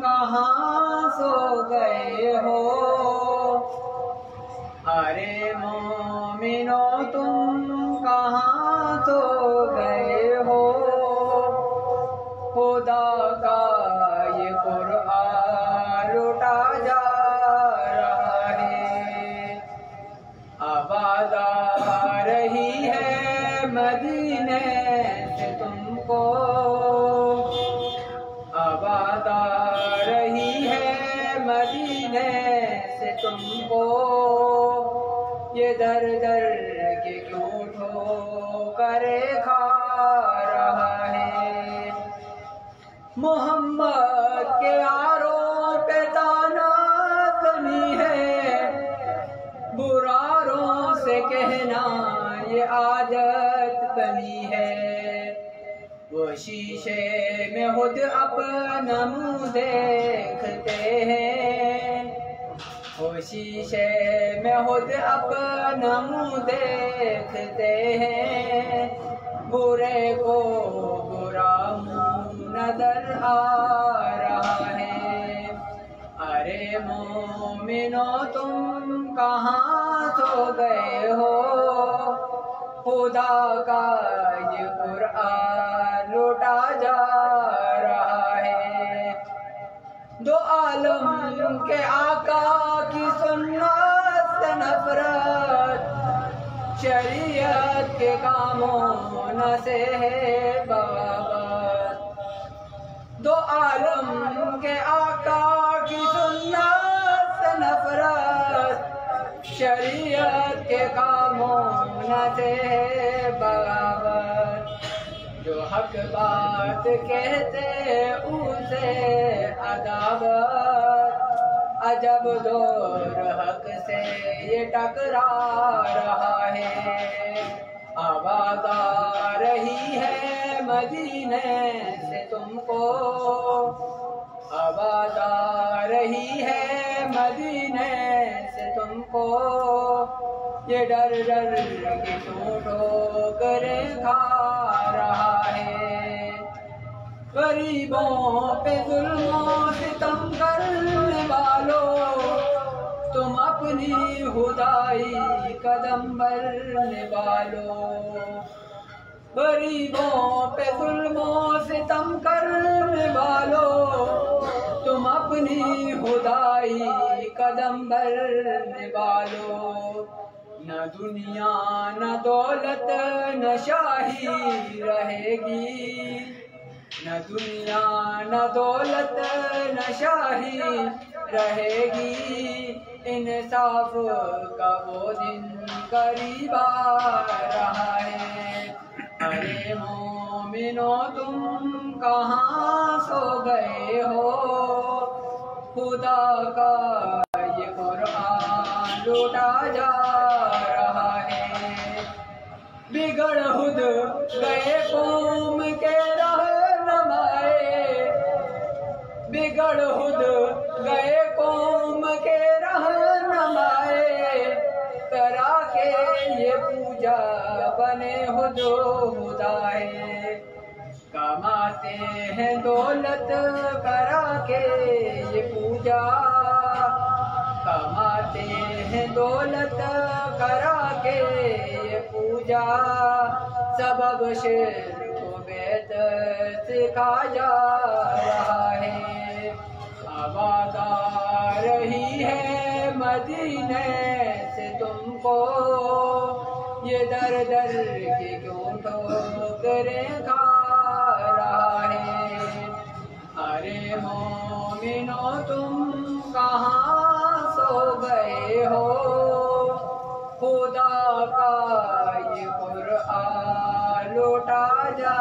کہاں سو گئے ہو؟ ارے مومنو تم کہاں سو گئے ہو؟ خدا کا یہ قرآن لوٹا جا رہا ہے، آواز آ رہی ہے مدینے سے تم کو، آواز آ رہی ہے مدینے سے تم کو، یہ در در کے کیوں ٹھوکرے کھا رہا ہے؟ محمد کے یاروں پہ تانا زنی ہے، براروں سے کہنا یہ عادت بنی ہے، وہ شیشے میں خود اپنا منہ دیکھتے ہیں، وہ شیشے میں خود اپنا منہ دیکھتے ہیں، برے کو برا منہ نظر آ رہا ہے۔ ارے مومنو تم کہاں سو گئے ہو؟ خدا کا یہ قرآن لوٹا جا رہا ہے، دو عالم کے آقا کی سنت سے نفرت، شریعت کے کاموں نہ سے ہے بغاوت، دو عالم کے آقا کی سنت سے نفرت، شریعت کے کاموں نہ سے ہے بغاوت، جو حق بات کہتے اسے عداوت، عجب دور حق سے یہ ٹکرا رہا ہے، آواز آ رہی ہے مدینے سے تم کو، آواز آ رہی ہے مدینے سے تم کو، یہ ڈر ڈر کے ٹھوکرے کھا رہا ہے، غریبوں پہ ظلم و ستم کرنے والوں تم اپنی خدائی قدم بھرنے والوں، غریبوں پہ ظلم و ستم کرنے والوں تم اپنی خدائی قدم بھرنے والوں، نہ دنیا نہ دولت نہ شاہی رہے گی، نہ دنیا نہ دولت نہ شاہی رہے گی، انصاف کا وہ دن قریب آ رہا ہے۔ ارے مومنو تم کہاں سو گئے ہو؟ خدا کا یہ قرآن لوٹا جا رہا ہے، بگڑ خود گئے قوم کے رہنمائے، بگڑ خود گئے قوم کے رہنمائے، کرا کے یہ پوجا بنے خود خدائے، کماتے ہیں دولت کرا کے یہ پوجا، کماتے ہیں دولت کرا کے یہ پوجا، سبب شرک و بدعت سکھا جا رہا ہے، آواز آ رہی ہے مدینے سے تم کو، یہ در در کے کیوں ٹھوکرے کھا رہا ہے؟ ارے مومنو تم کہاں سو گئے ہو؟ خدا کا یہ قرآن لوٹا جا